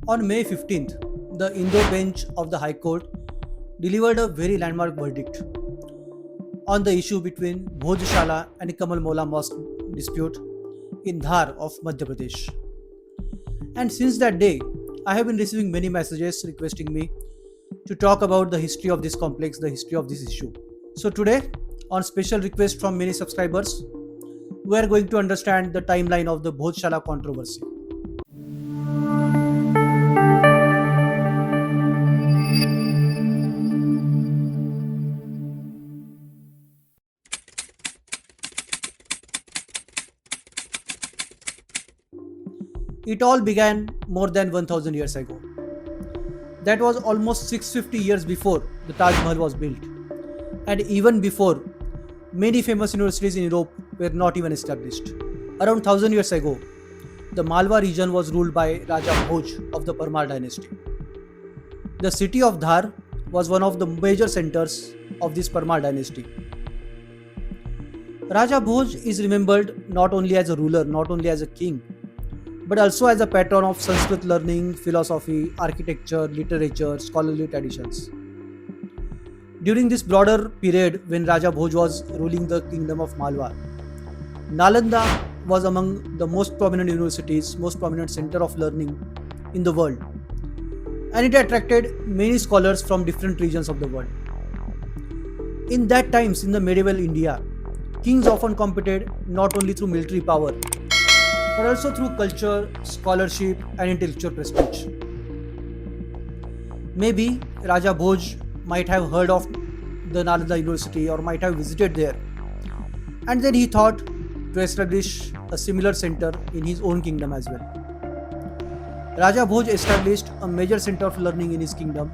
On May 15th, the Indore bench of the High Court delivered a very landmark verdict on the issue between Bhojshala and Kamal Mola mosque dispute in Dhar of Madhya Pradesh. And since that day, I have been receiving many messages requesting me to talk about the history of this complex, the history of this issue. So today, on special request from many subscribers, we are going to understand the timeline of the Bhojshala controversy. It all began more than 1000 years ago. That was almost 650 years before the Taj Mahal was built. And even before, many famous universities in Europe were not even established. Around 1000 years ago, the Malwa region was ruled by Raja Bhoj of the Parmar dynasty. The city of Dhar was one of the major centers of this Parmar dynasty. Raja Bhoj is remembered not only as a ruler, not only as a king, but also as a patron of Sanskrit learning, philosophy, architecture, literature, scholarly traditions. During this broader period when Raja Bhoj was ruling the kingdom of Malwa, Nalanda was among the most prominent universities, most prominent center of learning in the world, and it attracted many scholars from different regions of the world. In that times, in the medieval India, kings often competed not only through military power but also through culture, scholarship, and intellectual prestige. Maybe Raja Bhoj might have heard of the Nalanda University or might have visited there, and then he thought to establish a similar center in his own kingdom as well. Raja Bhoj established a major center of learning in his kingdom,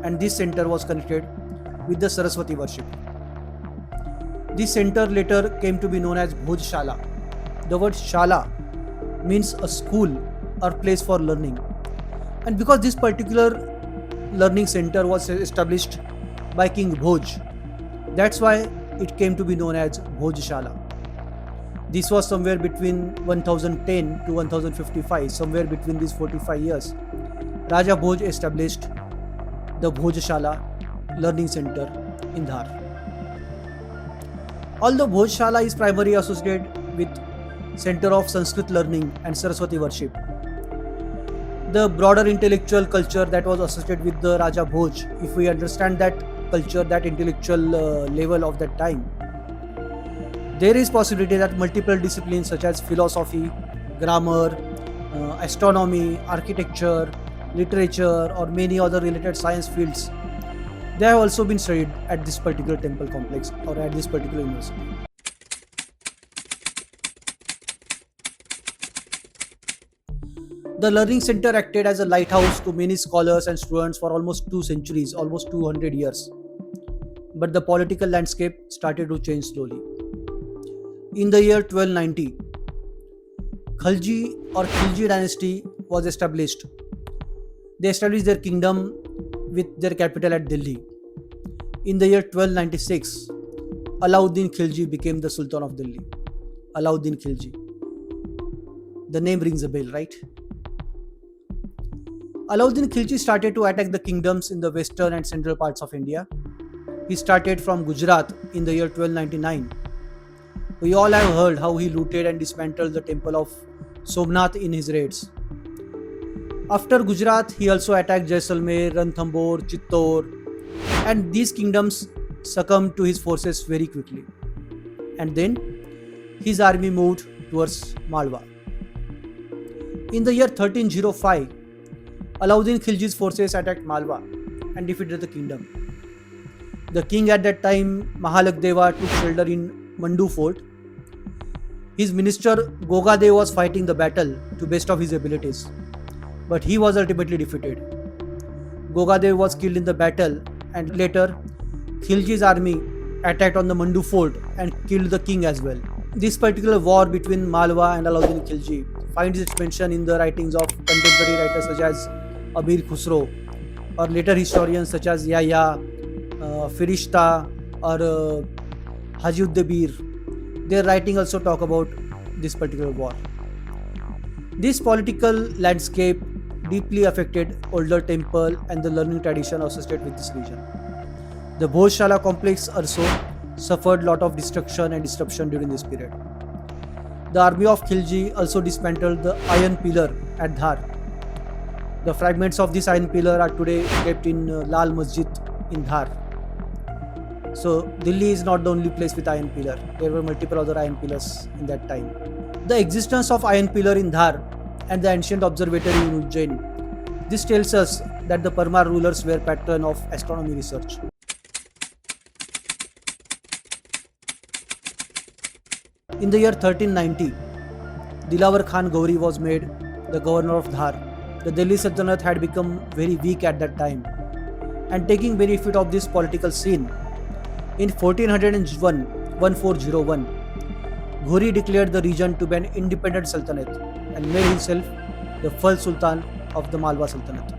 and this center was connected with the Saraswati worship. This center later came to be known as Bhojshala. The word Shala means a school or place for learning. And because this particular learning center was established by King Bhoj, that's why it came to be known as Bhojshala. This was somewhere between 1010 to 1055, somewhere between these 45 years. Raja Bhoj established the Bhojshala learning center in Dhar. Although Bhojshala is primarily associated with Center of Sanskrit Learning and Saraswati Worship, the broader intellectual culture that was associated with the Raja Bhoj, if we understand that culture, that intellectual level of that time, there is possibility that multiple disciplines such as philosophy, grammar, astronomy, architecture, literature, or many other related science fields, they have also been studied at this particular temple complex or at this particular university. The learning center acted as a lighthouse to many scholars and students for almost 2 centuries, almost 200 years. But the political landscape started to change slowly. In the year 1290, Khalji or Khilji dynasty was established. They established their kingdom with their capital at Delhi. In the year 1296, Alauddin Khilji became the Sultan of Delhi. Alauddin Khilji. The name rings a bell, right? Alauddin Khilji started to attack the kingdoms in the western and central parts of India. He started from Gujarat in the year 1299. We all have heard how he looted and dismantled the temple of Somnath in his raids. After Gujarat, he also attacked Jaisalmer, Ranthambore, Chittor, and these kingdoms succumbed to his forces very quickly. And then his army moved towards Malwa. In the year 1305, Alauddin Khilji's forces attacked Malwa and defeated the kingdom. The king at that time, Mahalak Deva, took shelter in Mandu fort. His minister Gogadev was fighting the battle to best of his abilities, but he was ultimately defeated. Gogadev was killed in the battle, and later Khilji's army attacked on the Mandu fort and killed the king as well. This particular war between Malwa and Alauddin Khilji finds its mention in the writings of contemporary writers such as Amir Khusro, or later historians such as Yahya, Firishta, or Hajiuddebir. Their writing also talk about this particular war. This political landscape deeply affected older temple and the learning tradition associated with this region. The Bhojshala complex also suffered lot of destruction and disruption during this period. The army of Khilji also dismantled the iron pillar at Dhar. The fragments of this iron pillar are today kept in Lal Masjid in Dhar. So Delhi is not the only place with iron pillar. There were multiple other iron pillars in that time. The existence of iron pillar in Dhar and the ancient observatory in Ujjain. This tells us that the Parmar rulers were patron of astronomy research. In the year 1390, Dilawar Khan Gauri was made the governor of Dhar. The Delhi Sultanate had become very weak at that time, and taking benefit of this political scene, in 1401, Ghori declared the region to be an independent sultanate and made himself the first sultan of the Malwa Sultanate.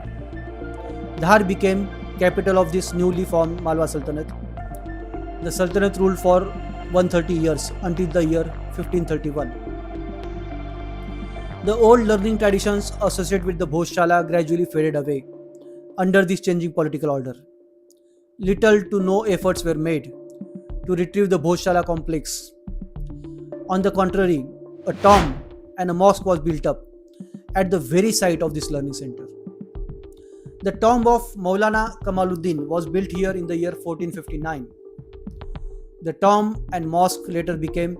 Dhar became capital of this newly formed Malwa Sultanate. The Sultanate ruled for 130 years until the year 1531. The old learning traditions associated with the Bhojshala gradually faded away under this changing political order. Little to no efforts were made to retrieve the Bhojshala complex. On the contrary, a tomb and a mosque was built up at the very site of this learning center. The tomb of Maulana Kamaluddin was built here in the year 1459. The tomb and mosque later became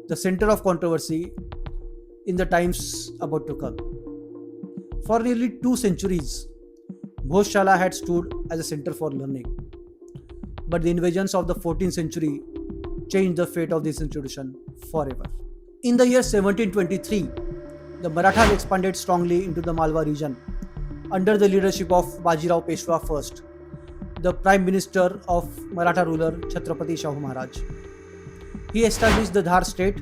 the center of controversy in the times about to come. For nearly 2 centuries, Bhojshala had stood as a center for learning. But the invasions of the 14th century changed the fate of this institution forever. In the year 1723, the Marathas expanded strongly into the Malwa region under the leadership of Bajirao Peshwa I, the Prime Minister of Maratha ruler Chhatrapati Shahu Maharaj. He established the Dhar state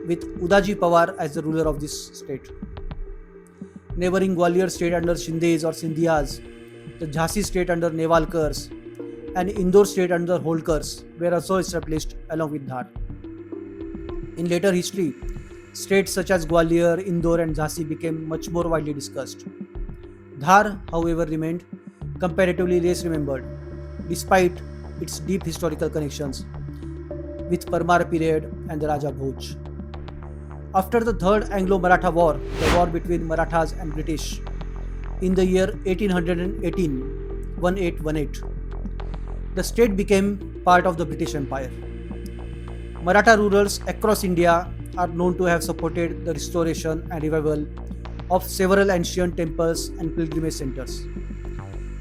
with Udaji Pawar as the ruler of this state. Neighboring Gwalior state under Shindes or Sindhiyas, the Jhansi state under Nevalkars, and Indore state under Holkars were also established along with Dhar. In later history, states such as Gwalior, Indore and Jhansi became much more widely discussed. Dhar, however, remained comparatively less remembered, despite its deep historical connections with Parmar period and the Raja Bhoj. After the Third Anglo-Maratha War, the war between Marathas and British, in the year 1818, the state became part of the British Empire. Maratha rulers across India are known to have supported the restoration and revival of several ancient temples and pilgrimage centers.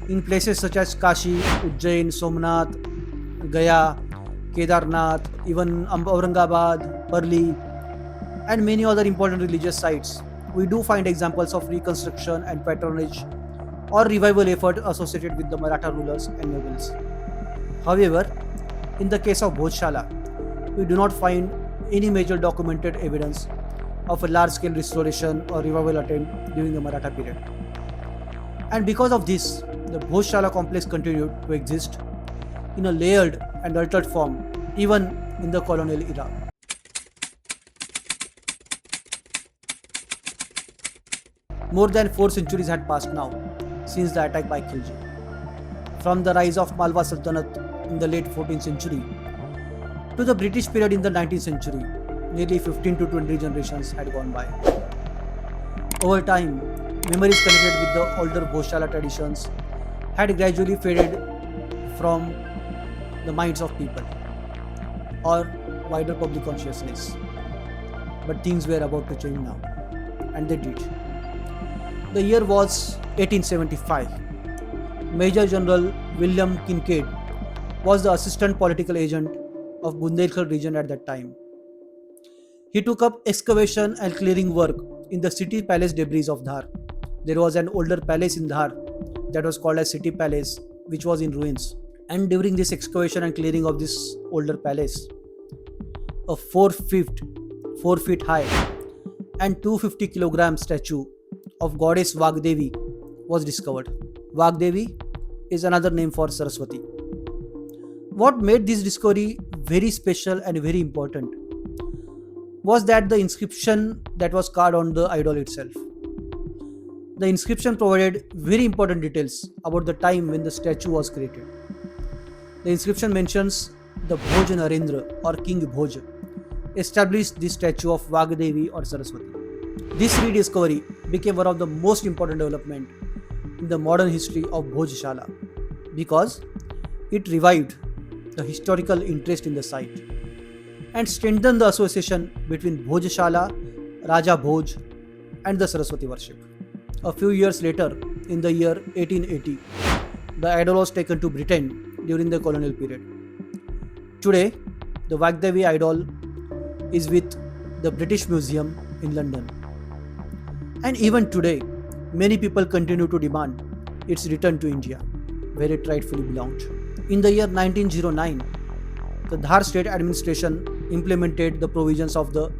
In places such as Kashi, Ujjain, Somnath, Gaya, Kedarnath, even Aurangabad, Parli, and many other important religious sites, we do find examples of reconstruction and patronage or revival effort associated with the Maratha rulers and nobles. However, in the case of Bhojshala, we do not find any major documented evidence of a large-scale restoration or revival attempt during the Maratha period. And because of this, the Bhojshala complex continued to exist in a layered and altered form even in the colonial era. More than 4 centuries had passed now since the attack by Khilji. From the rise of Malwa Sultanate in the late 14th century to the British period in the 19th century, nearly 15 to 20 generations had gone by. Over time, memories connected with the older Bhojshala traditions had gradually faded from the minds of people or wider public consciousness. But things were about to change now, and they did. The year was 1875. Major General William Kincaid was the assistant political agent of Bundelkhand region at that time. He took up excavation and clearing work in the city palace debris of Dhar. There was an older palace in Dhar that was called as City Palace, which was in ruins. And during this excavation and clearing of this older palace, a 4 feet high and 250 kilogram statue of goddess Vagdevi was discovered. Vagdevi is another name for Saraswati. What made this discovery very special and very important was that the inscription that was carved on the idol itself. The inscription provided very important details about the time when the statue was created. The inscription mentions the Bhoj Narendra or King Bhoj established the statue of Vagdevi or Saraswati. This rediscovery became one of the most important developments in the modern history of Bhojshala because it revived the historical interest in the site and strengthened the association between Bhojshala, Raja Bhoj, and the Saraswati worship. A few years later, in the year 1880, the idol was taken to Britain during the colonial period. Today, the Vagdevi idol is with the British Museum in London. And even today, many people continue to demand its return to India, where it rightfully belonged. In the year 1909, the Dhar State Administration implemented the provisions of the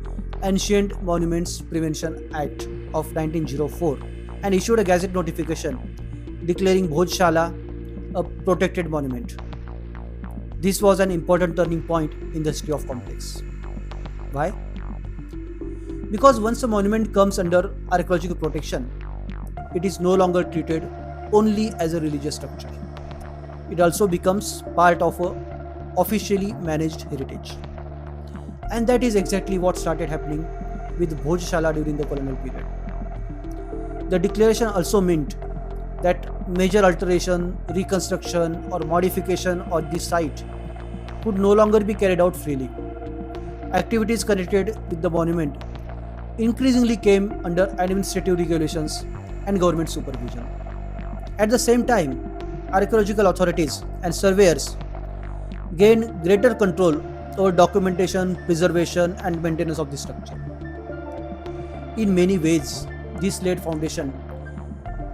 Ancient Monuments Prevention Act of 1904 and issued a gazette notification declaring Bhojshala a protected monument. This was an important turning point in the history of complex. Why? Because once a monument comes under archaeological protection, it is no longer treated only as a religious structure. It also becomes part of a officially managed heritage. And that is exactly what started happening with Bhojshala during the colonial period. The declaration also meant that major alteration, reconstruction, or modification of the site could no longer be carried out freely. Activities connected with the monument increasingly came under administrative regulations and government supervision. At the same time, archaeological authorities and surveyors gained greater control over documentation, preservation, and maintenance of the structure. In many ways, this laid foundation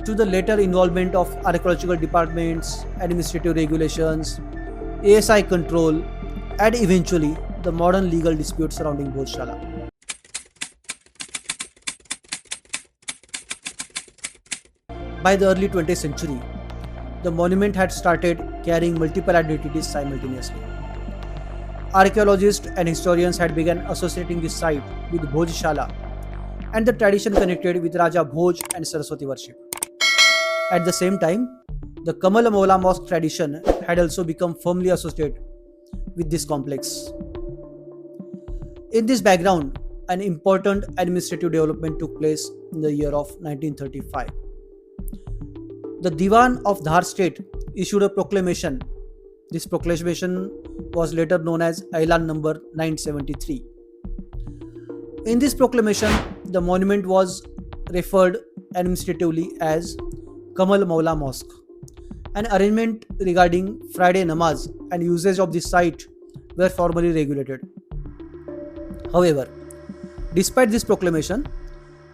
to the later involvement of archaeological departments, administrative regulations, ASI control, and eventually the modern legal disputes surrounding Bhojshala. By the early 20th century, the monument had started carrying multiple identities simultaneously. Archaeologists and historians had begun associating this site with Bhojshala and the tradition connected with Raja Bhoj and Saraswati worship. At the same time, the Kamal Maula Mosque tradition had also become firmly associated with this complex. In this background, an important administrative development took place in the year of 1935. The Diwan of Dhar state issued a proclamation. This proclamation was later known as Ailan number 973. In this proclamation, the monument was referred administratively as Kamal Maula Mosque. An arrangement regarding Friday namaz and usage of the site were formally regulated. However, despite this proclamation,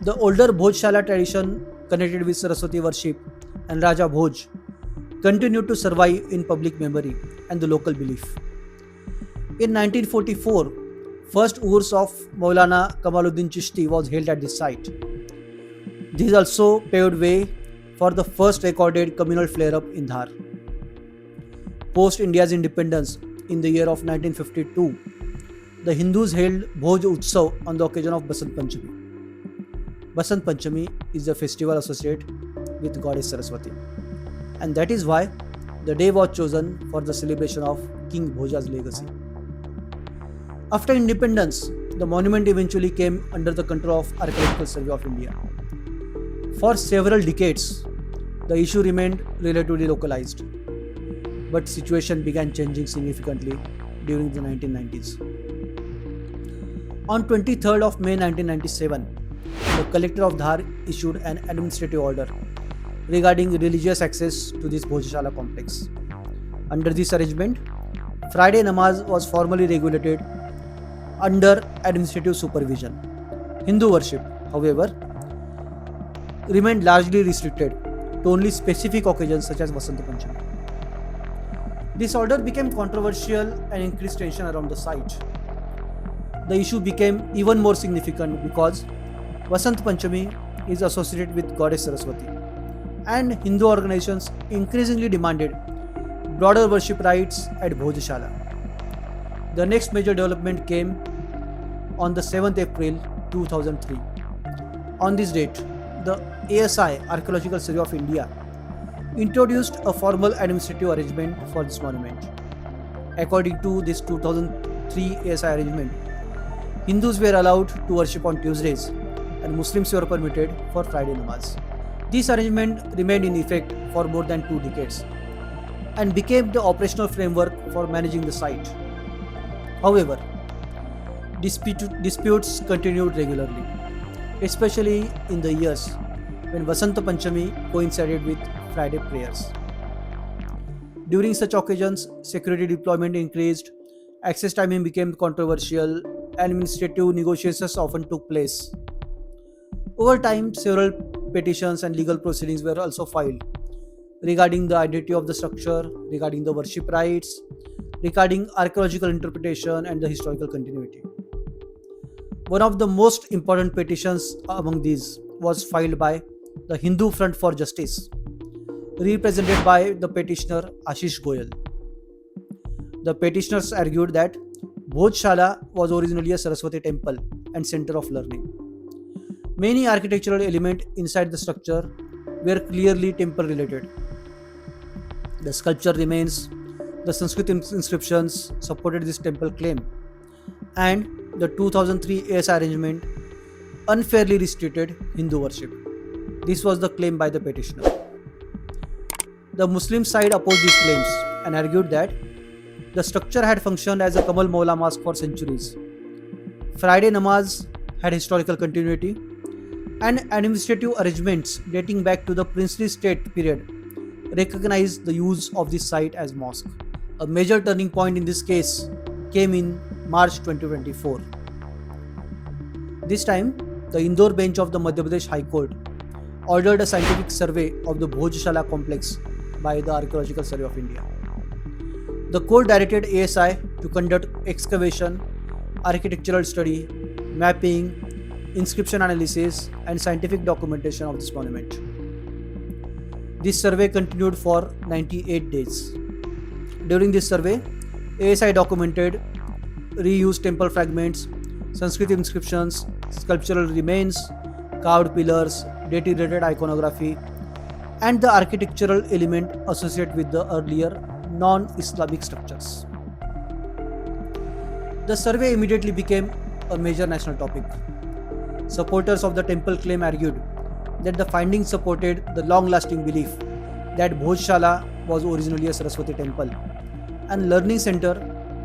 the older Bhojshala tradition connected with Saraswati worship and Raja Bhoj continued to survive in public memory and the local belief. In 1944, first Urs of Maulana Kamaluddin Chishti was held at this site. This also paved way for the first recorded communal flare-up in Dhar. Post India's independence in the year of 1952, the Hindus held Bhoj Utsav on the occasion of Basant Panchami. Basant Panchami is a festival associated with goddess Saraswati, and that is why the day was chosen for the celebration of King Bhoja's legacy. After independence, the monument eventually came under the control of Archaeological Survey of India. For several decades, the issue remained relatively localized, but situation began changing significantly during the 1990s. On 23rd of May 1997, the collector of Dhar issued an administrative order regarding religious access to this Bhojshala complex. Under this arrangement, Friday namaz was formally regulated under administrative supervision. Hindu worship, however, remained largely restricted to only specific occasions such as Vasant Panchami. This order became controversial and increased tension around the site. The issue became even more significant because Vasant Panchami is associated with goddess Saraswati, and Hindu organizations increasingly demanded broader worship rights at Bhojshala. The next major development came on the 7th April 2003. On this date, the ASI, Archaeological Survey of India, introduced a formal administrative arrangement for this monument. According to this 2003 ASI arrangement, Hindus were allowed to worship on Tuesdays and Muslims were permitted for Friday namaz. This arrangement remained in effect for more than 2 decades and became the operational framework for managing the site. However, disputes continued regularly, especially in the years when Vasanta Panchami coincided with Friday prayers. During such occasions, security deployment increased, access timing became controversial, and administrative negotiations often took place. Over time, several petitions and legal proceedings were also filed regarding the identity of the structure, regarding the worship rites, regarding archaeological interpretation, and the historical continuity. One of the most important petitions among these was filed by the Hindu Front for Justice, represented by the petitioner Ashish Goyal. The petitioners argued that Bhojshala was originally a Saraswati temple and center of learning. Many architectural elements inside the structure were clearly temple related. The sculpture remains, the Sanskrit inscriptions supported this temple claim, and the 2003 ASI arrangement unfairly restricted Hindu worship. This was the claim by the petitioner. The Muslim side opposed these claims and argued that the structure had functioned as a Kamal Maula mosque for centuries. Friday namaz had historical continuity, and administrative arrangements dating back to the princely state period recognized the use of this site as mosque. A major turning point in this case came in March 2024. This time, the Indore bench of the Madhya Pradesh High Court ordered a scientific survey of the Bhojshala complex by the Archaeological Survey of India. The court directed ASI to conduct excavation, architectural study, mapping, inscription analysis, and scientific documentation of this monument. This survey continued for 98 days. During this survey, ASI documented reused temple fragments, Sanskrit inscriptions, sculptural remains, carved pillars, deity-related iconography, and the architectural element associated with the earlier non-Islamic structures. The survey immediately became a major national topic. Supporters of the temple claim argued that the findings supported the long-lasting belief that Bhojshala was originally a Saraswati temple and learning center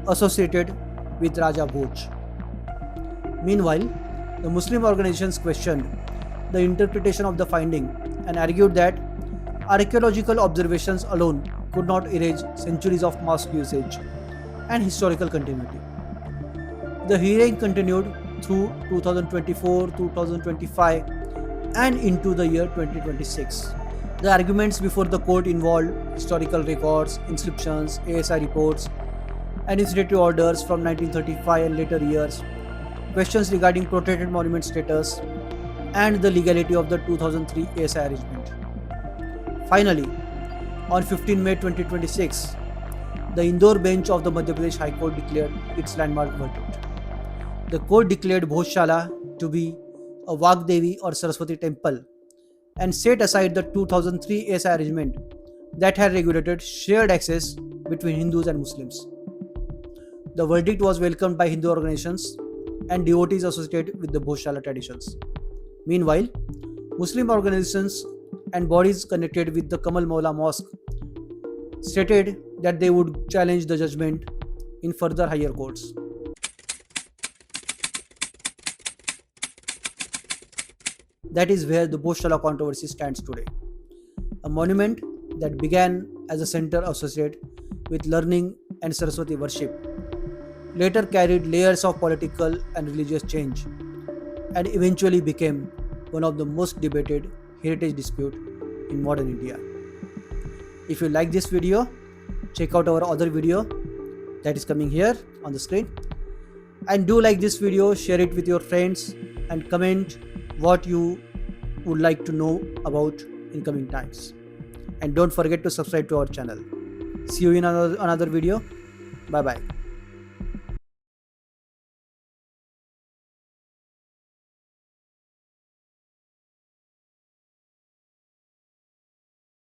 associated with Raja Bhoj. Meanwhile, the Muslim organizations questioned the interpretation of the finding and argued that archaeological observations alone could not erase centuries of mosque usage and historical continuity. The hearing continued through 2024, 2025, and into the year 2026. The arguments before the court involved historical records, inscriptions, ASI reports, administrative orders from 1935 and later years, questions regarding protected monument status, and the legality of the 2003 ASI arrangement. Finally, on 15 May 2026, the Indore bench of the Madhya Pradesh High Court declared its landmark verdict. The court declared Bhojshala to be a Vagdevi or Saraswati temple and set aside the 2003 ASI arrangement that had regulated shared access between Hindus and Muslims. The verdict was welcomed by Hindu organizations and devotees associated with the Bhojshala traditions. Meanwhile, Muslim organizations and bodies connected with the Kamal Maula Mosque stated that they would challenge the judgment in further higher courts. That is where the Bhojshala controversy stands today. A monument that began as a center associated with learning and Saraswati worship later carried layers of political and religious change and eventually became one of the most debated heritage disputes in modern India. If you like this video, check out our other video that is coming here on the screen. And do like this video, share it with your friends, and comment what you would like to know about in coming times. And don't forget to subscribe to our channel. See you in another video. Bye bye.